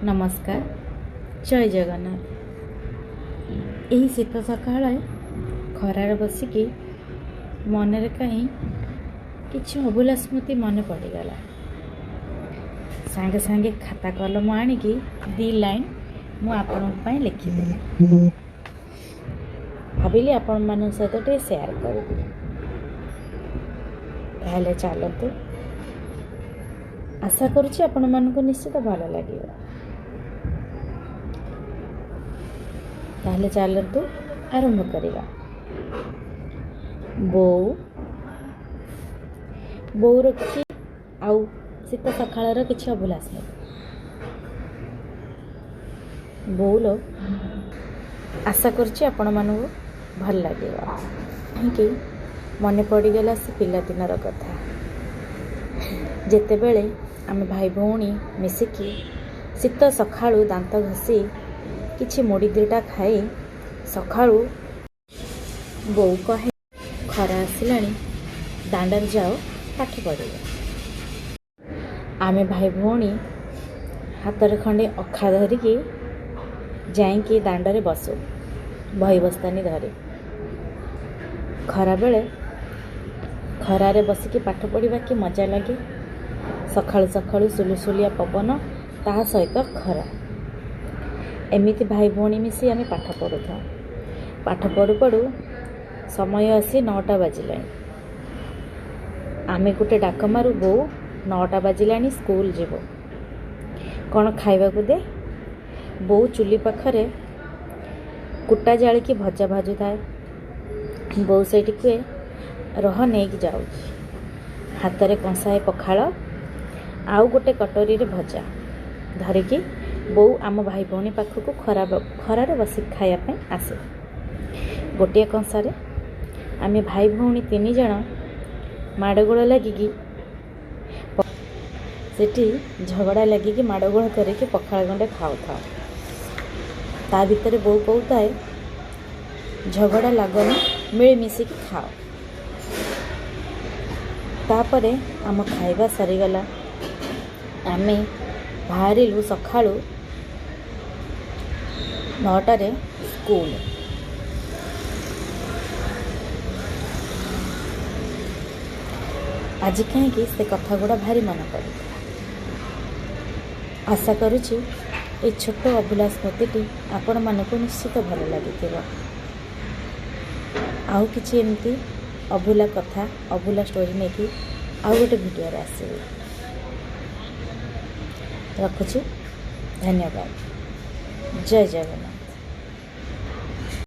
नमस्कार जय जगन्नाथ। यही शीत सकाळ खरार बसिकी मनरे कहीं किसी अभूला स्मृति मन पड़गला। सांगे सांगे खाता कलम आणिकी दी लाइन मुझे लिखिदेली। भाविली आपण मान सहित टे शेयर करबी। ताहले चलतु आशा करुच्ची आपण मानक निश्चित भल लगे। ताहले चलतु आरंभ करिबा। बोर किसी आउ शीत सकाळ किसी अभूला स्मृति। बोलो आशा करुच्ची आपण मानक भल लगे कहीं मन पड़गला से पिलादिनर कथा। जेतेबेले आम भाई भौणी मिसिकी शीत सकाळू दांत घसी किछि मुड़ी दुटा खाई सकाळू बो कहे खरा आसिलाणी दांडर जाओ पाठ पढ़। आमे भाई भौणी हाथ खंडे अखा धरिकी जाइकी दांडरे बसु बही बस्तानी धरी। खरा बेले खरारे बसिकी पाठ पढ़ा कि मजा लगे। सकाळु सकाळु सुलुसुलिया पवन ता सहित खरा एमिति भाई भौणी मिसी आमे पाठ पढ़ु था। पाठ पढ़ु पढ़ु समय आसी 9टा बाजिला। आमे गोटे डाक मारू बो 9टा बाजिला स्कूल जीव कौन खाइबा को दे। बो चुली पाखरे कुटा जालिकी भजा भाजु थाए। बो सेठी कुए रह नहीं जाऊ। हाथ में कंसाए पखाल आउ गोटे कटोरी रे भजा धरिकी बो आम भाई भौणी पाखक खरार बसी खायापे आसे। गोटे कंसारे आम भाई भौणी 3 जन माड़गोड़ लगिकी सेठी झगड़ा लगिकी माड़गोड़ करके पखाल गंडे खाऊ था। ता भितर बो कहता झगड़ा लगनी मिलमिशिकी खाओ। तापरे आम खाइबा सरीगला। आमे बाहरिलु सकाळु 9टारे स्कूल। आज कहीं से कथा गुड़ा भारी मन पड़। आशा करुच्ची ये छोट अभूला स्मृति आपण मानक निश्चित भल लगी। आउ किछि एमती अभूला कथा अभूला स्टोरी नहीं कि आउ गोटे वीडियो आसबी। रखुची। धन्यवाद। जय जगन्नाथ।